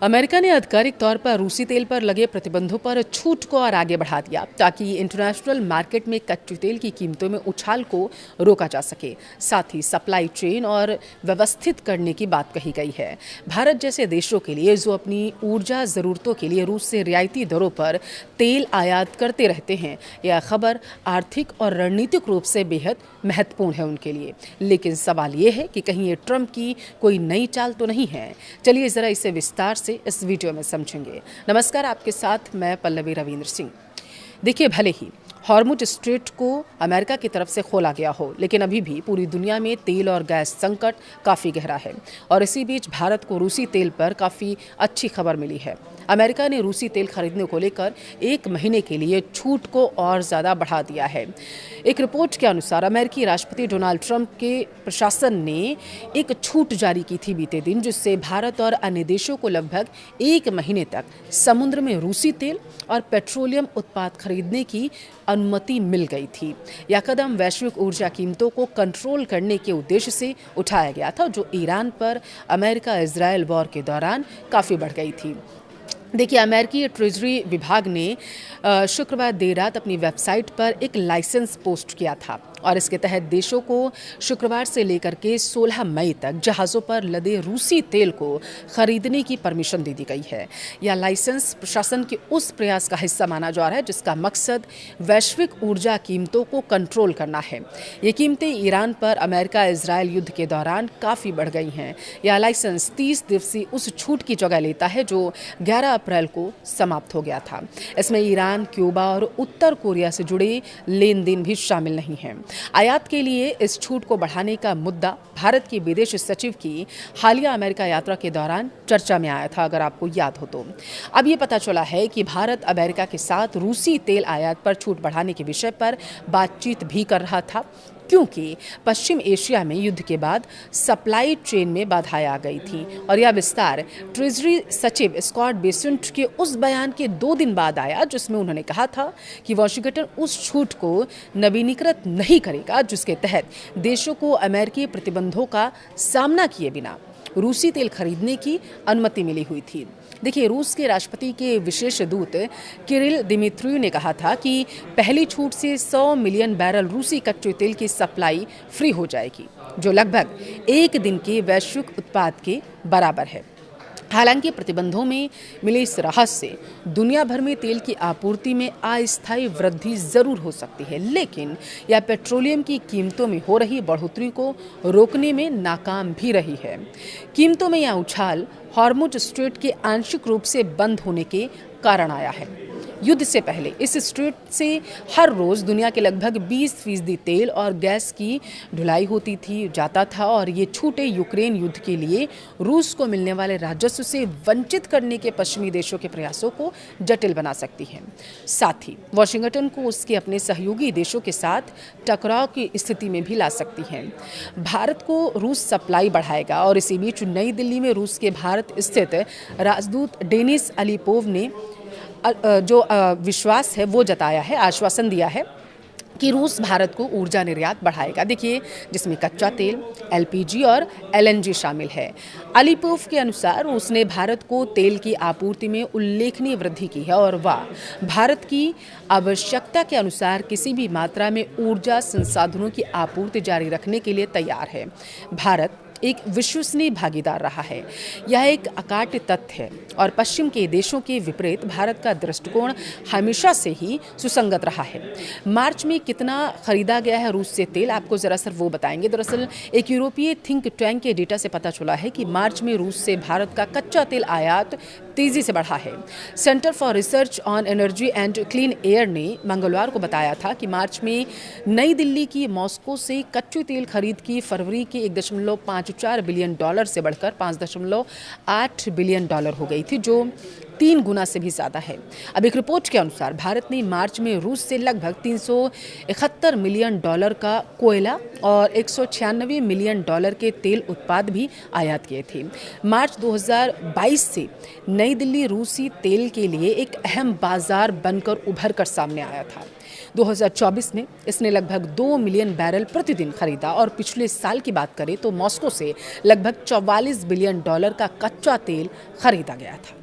America ने आधिकारिक तौर पर रूसी तेल पर लगे प्रतिबंधों पर छूट को और आगे बढ़ा दिया ताकि इंटरनेशनल मार्केट में कच्चे तेल की कीमतों में उछाल को रोका जा सके। साथ ही सप्लाई चेन और व्यवस्थित करने की बात कही गई है। भारत जैसे देशों के लिए जो अपनी ऊर्जा ज़रूरतों के लिए रूस से रियायती दरों पर तेल आयात करते रहते हैं, यह खबर आर्थिक और रणनीतिक रूप से बेहद महत्वपूर्ण है उनके लिए। लेकिन सवाल ये है कि कहीं ये ट्रंप की कोई नई चाल तो नहीं है। चलिए ज़रा इसे विस्तार से इस वीडियो में समझेंगे। नमस्कार, आपके साथ मैं पल्लवी रविंद्र सिंह। देखिए, भले ही हॉर्मुज स्ट्रेट को अमेरिका की तरफ से खोला गया हो, लेकिन अभी भी पूरी दुनिया में तेल और गैस संकट काफ़ी गहरा है और इसी बीच भारत को रूसी तेल पर काफ़ी अच्छी खबर मिली है। अमेरिका ने रूसी तेल खरीदने को लेकर 1 महीने के लिए छूट को और ज़्यादा बढ़ा दिया है। एक रिपोर्ट के अनुसार अमेरिकी राष्ट्रपति डोनाल्ड ट्रंप के प्रशासन ने एक छूट जारी की थी बीते दिन, जिससे भारत और अन्य देशों को लगभग 1 महीने तक समुद्र में रूसी तेल और पेट्रोलियम उत्पाद खरीदने की अनुमति मिल गई थी। यह कदम वैश्विक ऊर्जा कीमतों को कंट्रोल करने के उद्देश्य से उठाया गया था, जो ईरान पर अमेरिका इजरायल वॉर के दौरान काफ़ी बढ़ गई थी। देखिए, अमेरिकी ट्रेजरी विभाग ने शुक्रवार देर रात अपनी वेबसाइट पर एक लाइसेंस पोस्ट किया था और इसके तहत देशों को शुक्रवार से लेकर के 16 मई तक जहाज़ों पर लदे रूसी तेल को खरीदने की परमिशन दे दी गई है। यह लाइसेंस प्रशासन के उस प्रयास का हिस्सा माना जा रहा है जिसका मकसद वैश्विक ऊर्जा कीमतों को कंट्रोल करना है। ये कीमतें ईरान पर अमेरिका इजरायल युद्ध के दौरान काफ़ी बढ़ गई हैं। यह लाइसेंस 30 दिवसीय उस छूट की जगह लेता है जो 11 अप्रैल को समाप्त हो गया था। इसमें ईरान, क्यूबा और उत्तर कोरिया से जुड़े लेन देन भी शामिल नहीं हैं। आयात के लिए इस छूट को बढ़ाने का मुद्दा भारत के विदेश सचिव की हालिया अमेरिका यात्रा के दौरान चर्चा में आया था, अगर आपको याद हो तो। अब ये पता चला है कि भारत अमेरिका के साथ रूसी तेल आयात पर छूट बढ़ाने के विषय पर बातचीत भी कर रहा था, क्योंकि पश्चिम एशिया में युद्ध के बाद सप्लाई चेन में बाधाएं आ गई थी और यह विस्तार ट्रेजरी सचिव स्कॉट बेसेंट के उस बयान के 2 दिन बाद आया जिसमें उन्होंने कहा था कि वॉशिंगटन उस छूट को नवीनीकृत नहीं करेगा जिसके तहत देशों को अमेरिकी प्रतिबंधों का सामना किए बिना रूसी तेल खरीदने की अनुमति मिली हुई थी। देखिए, रूस के राष्ट्रपति के विशेष दूत किरिल दिमित्रियु ने कहा था कि पहली छूट से 100 मिलियन बैरल रूसी कच्चे तेल की सप्लाई फ्री हो जाएगी, जो लगभग 1 दिन के वैश्विक उत्पाद के बराबर है। हालांकि प्रतिबंधों में मिले इस राहत से दुनिया भर में तेल की आपूर्ति में अस्थायी वृद्धि जरूर हो सकती है, लेकिन यह पेट्रोलियम की कीमतों में हो रही बढ़ोतरी को रोकने में नाकाम भी रही है। कीमतों में यह उछाल हॉर्मुज स्ट्रेट के आंशिक रूप से बंद होने के कारण आया है। युद्ध से पहले इस स्ट्रेट से हर रोज़ दुनिया के लगभग 20% तेल और गैस की ढुलाई होती थी जाता था और ये छूटें यूक्रेन युद्ध के लिए रूस को मिलने वाले राजस्व से वंचित करने के पश्चिमी देशों के प्रयासों को जटिल बना सकती हैं। साथ ही वॉशिंगटन को उसके अपने सहयोगी देशों के साथ टकराव की स्थिति में भी ला सकती हैं। भारत को रूस सप्लाई बढ़ाएगा और इसी बीच नई दिल्ली में रूस के भारत स्थित राजदूत डेनिस अलीपोव ने जो विश्वास है वो जताया है, आश्वासन दिया है कि रूस भारत को ऊर्जा निर्यात बढ़ाएगा। देखिए, जिसमें कच्चा तेल, एलपीजी और एलएनजी शामिल है। अलीपोव के अनुसार उसने भारत को तेल की आपूर्ति में उल्लेखनीय वृद्धि की है और वह भारत की आवश्यकता के अनुसार किसी भी मात्रा में ऊर्जा संसाधनों की आपूर्ति जारी रखने के लिए तैयार है। भारत एक विश्वसनीय भागीदार रहा है। यह एक अकाट्य तथ्य है और पश्चिम के देशों के विपरीत भारत का दृष्टिकोण हमेशा से ही सुसंगत रहा है। मार्च में कितना खरीदा गया है रूस से तेल, आपको जरा सर वो बताएंगे। दरअसल एक यूरोपीय थिंक टैंक के डेटा से पता चला है कि मार्च में रूस से भारत का कच्चा तेल आयात तेजी से बढ़ा है। Centre for research on energy and clean air ने मंगलवार को बताया था कि मार्च में नई दिल्ली की मॉस्को से कच्चे तेल खरीद की फरवरी के 1.54 बिलियन डॉलर से बढ़कर 5.8 बिलियन डॉलर हो गई थी, जो 3 गुना से भी ज़्यादा है। अब एक रिपोर्ट के अनुसार भारत ने मार्च में रूस से लगभग $371 मिलियन का कोयला और $196 मिलियन के तेल उत्पाद भी आयात किए थे। मार्च 2022 से नई दिल्ली रूसी तेल के लिए एक अहम बाजार बनकर उभर कर सामने आया था। 2024 में इसने लगभग 2 मिलियन बैरल प्रतिदिन खरीदा और पिछले साल की बात करें तो मॉस्को से लगभग $44 बिलियन का कच्चा तेल खरीदा गया था।